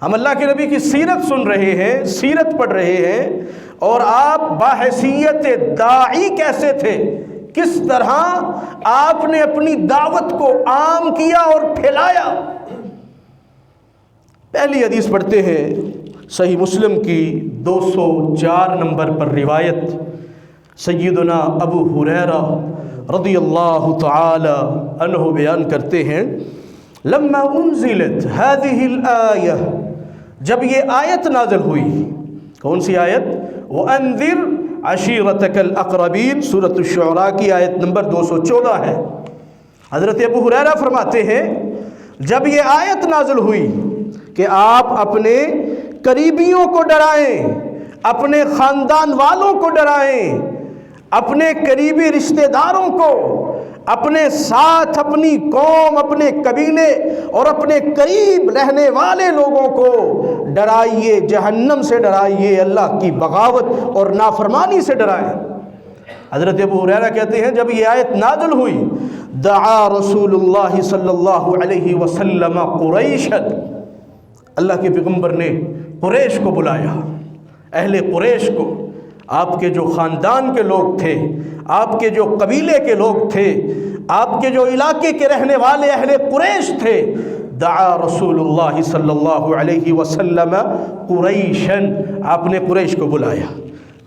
ہم اللہ کے نبی کی سیرت سن رہے ہیں، سیرت پڑھ رہے ہیں، اور آپ باحیثیت داعی کیسے تھے، کس طرح آپ نے اپنی دعوت کو عام کیا اور پھیلایا۔ پہلی حدیث پڑھتے ہیں صحیح مسلم کی 204 نمبر پر روایت، سیدنا ابو ہریرہ رضی اللہ تعالی عنہ بیان کرتے ہیں، لما انزلت هذه الآیہ، جب یہ آیت نازل ہوئی، کون سی آیت؟ وَأَنذِرْ عَشِيرَتَكَ الْأَقْرَبِينَ، سورۃ الشعراء کی آیت نمبر 214 ہے۔ حضرت ابو ہریرہ فرماتے ہیں جب یہ آیت نازل ہوئی کہ آپ اپنے قریبیوں کو ڈرائیں، اپنے خاندان والوں کو ڈرائیں، اپنے قریبی رشتہ داروں کو، اپنے ساتھ اپنی قوم، اپنے قبیلے اور اپنے قریب رہنے والے لوگوں کو ڈرائیے، جہنم سے ڈرائیے، اللہ کی بغاوت اور نافرمانی سے ڈرائیں۔ حضرت ابو ہریرہ کہتے ہیں جب یہ آیت نازل ہوئی، دعا رسول اللہ صلی اللہ علیہ وسلم قریشا، اللہ کے پیغمبر نے قریش کو بلایا، اہل قریش کو، آپ کے جو خاندان کے لوگ تھے، آپ کے جو قبیلے کے لوگ تھے، آپ کے جو علاقے کے رہنے والے اہل قریش تھے، دعا رسول اللہ صلی اللہ علیہ وسلم قریشا، آپ نے قریش کو بلایا،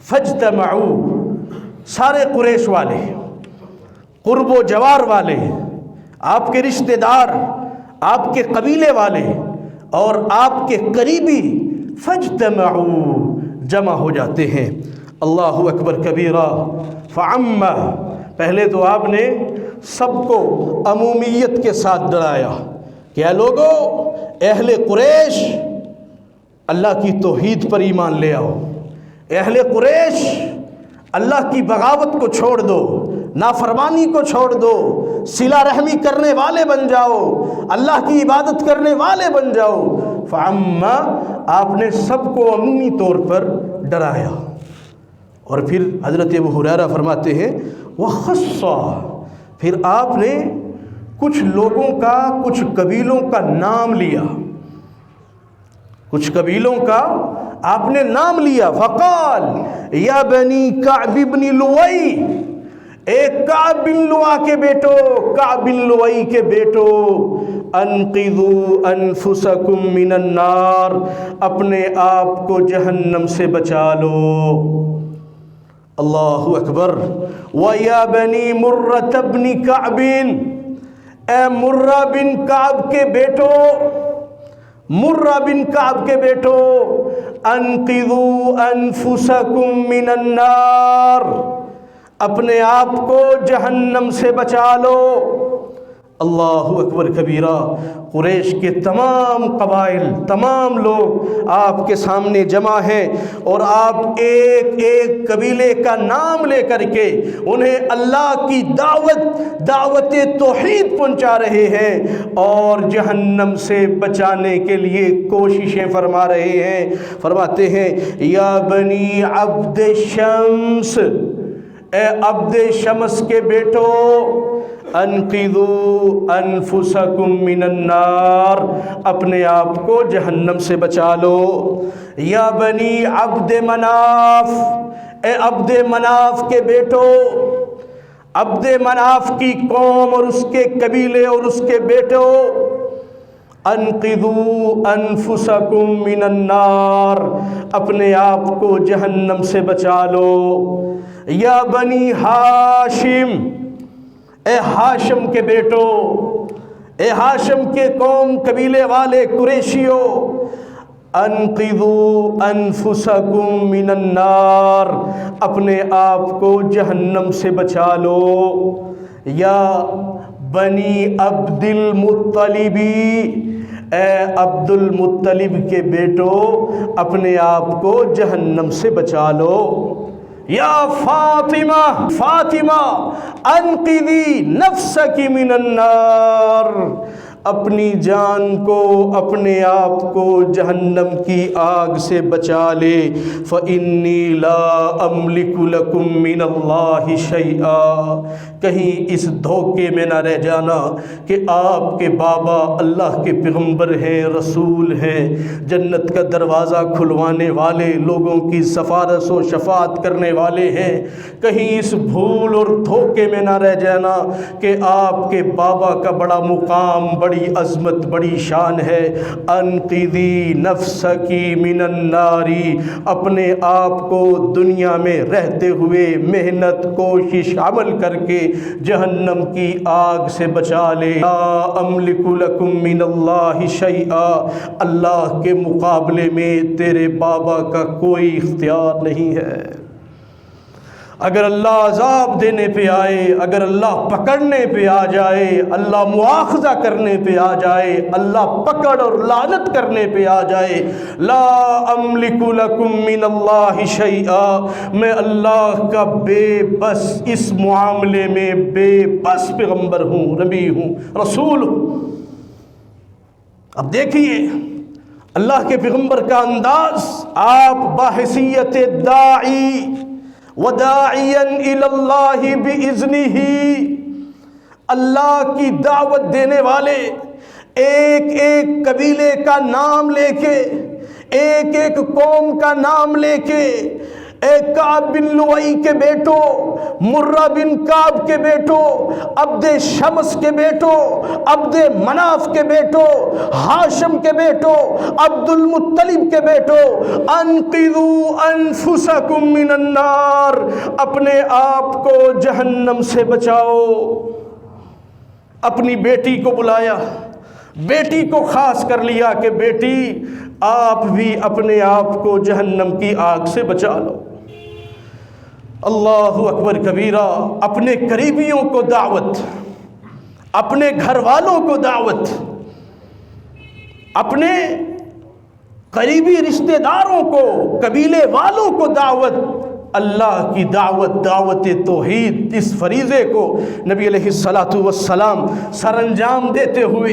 فاجتمعوا، سارے قریش والے، قرب و جوار والے، آپ کے رشتہ دار، آپ کے قبیلے والے اور آپ کے قریبی، فاجتمعوا، جمع ہو جاتے ہیں۔ اللہ اکبر کبیرہ، فعم، پہلے تو آپ نے سب کو عمومیت کے ساتھ ڈرایا کہ اے لوگو، اہل قریش، اللہ کی توحید پر ایمان لے آؤ، اہل قریش، اللہ کی بغاوت کو چھوڑ دو، نافرمانی کو چھوڑ دو، صلہ رحمی کرنے والے بن جاؤ، اللہ کی عبادت کرنے والے بن جاؤ۔ فعم، آپ نے سب کو عمومی طور پر ڈرایا۔ اور پھر حضرت ابو ہریرہ فرماتے ہیں وخصّا، پھر آپ نے کچھ لوگوں کا، کچھ قبیلوں کا نام لیا، کچھ قبیلوں کا آپ نے نام لیا۔ فقال یا بنی کعب بن لؤی، اے کعب بن لؤا کے بیٹو، کعب بن لؤی کے بیٹو، انقذوا انفسکم من النار، اپنے آپ کو جہنم سے بچا لو۔ اللہ اکبر۔ وَيَا بَنِي مُرَّةَ بْنِ كَعْبٍ، اے مرہ بن کعب کے بیٹو، مرہ بن کعب کے بیٹو، انقذوا انفسکم من النار، اپنے آپ کو جہنم سے بچا لو۔ اللہ اکبر کبیرہ۔ قریش کے تمام قبائل، تمام لوگ آپ کے سامنے جمع ہیں، اور آپ ایک ایک قبیلے کا نام لے کر کے انہیں اللہ کی دعوت توحید پہنچا رہے ہیں اور جہنم سے بچانے کے لیے کوششیں فرما رہے ہیں۔ فرماتے ہیں یا بنی عبد شمس، اے عبد شمس کے بیٹو، انقذوا انفسکم من النار، اپنے آپ کو جہنم سے بچا لو۔ یا بنی عبد مناف، اے عبد مناف کے بیٹو، عبد مناف کی قوم اور اس کے قبیلے اور اس کے بیٹو، انقذوا انفسکم من النار، اپنے آپ کو جہنم سے بچا لو۔ یا بنی ہاشم، اے ہاشم کے بیٹو، اے ہاشم کے قوم قبیلے والے قریشیو، انقذوا انفسکم من النار، اپنے آپ کو جہنم سے بچا لو۔ یا بنی عبد المطلبی، اے عبد المطلب کے بیٹو، اپنے آپ کو جہنم سے بچا لو۔ یا فاطمہ، فاطمہ، انقذی نفسک من النار، اپنی جان کو اپنے آپ کو جہنم کی آگ سے بچا لے۔ فَإِنِّي لَا أَمْلِكُ لَكُم مِّنَ اللَّهِ شَيْئًا، کہیں اس دھوکے میں نہ رہ جانا کہ آپ کے بابا اللہ کے پیغمبر ہیں، رسول ہیں، جنت کا دروازہ کھلوانے والے، لوگوں کی سفارش و شفاعت کرنے والے ہیں۔ کہیں اس بھول اور دھوکے میں نہ رہ جانا کہ آپ کے بابا کا بڑا مقام، بڑی عظمت، بڑی شان ہے۔ انقذی نفسکی من النار، اپنے آپ کو دنیا میں رہتے ہوئے محنت، کوشش، عمل کر کے جہنم کی آگ سے بچا لے۔ لا املک لکم من اللہ شیئا، اللہ کے مقابلے میں تیرے بابا کا کوئی اختیار نہیں ہے۔ اگر اللہ عذاب دینے پہ آئے، اگر اللہ پکڑنے پہ آ جائے، اللہ مواخذہ کرنے پہ آ جائے، اللہ پکڑ اور لعنت کرنے پہ آ جائے، لا املک لکم من اللہ شیئا، میں اللہ کا بے بس، اس معاملے میں بے بس پیغمبر ہوں، نبی ہوں، رسول ہوں۔ اب دیکھیے اللہ کے پیغمبر کا انداز، آپ بحیثیت داعی وداعیا الی اللہ باذنہ، اللہ کی دعوت دینے والے، ایک ایک قبیلے کا نام لے کے، ایک ایک قوم کا نام لے کے، کعب بن لؤی کے بیٹوں، مرہ بن کعب کے بیٹوں، عبد شمس کے بیٹوں، عبد مناف کے بیٹوں، ہاشم کے بیٹوں، عبد المطلب کے بیٹوں، انقذوا انفسکم من النار، اپنے آپ کو جہنم سے بچاؤ۔ اپنی بیٹی کو بلایا، بیٹی کو خاص کر لیا کہ بیٹی آپ بھی اپنے آپ کو جہنم کی آگ سے بچا لو۔ اللہ اکبر کبیرہ، اپنے قریبیوں کو دعوت، اپنے گھر والوں کو دعوت، اپنے قریبی رشتہ داروں کو، قبیلے والوں کو دعوت، اللہ کی دعوت، دعوت توحید، اس فریضے کو نبی علیہ الصلوۃ والسلام سر انجام دیتے ہوئے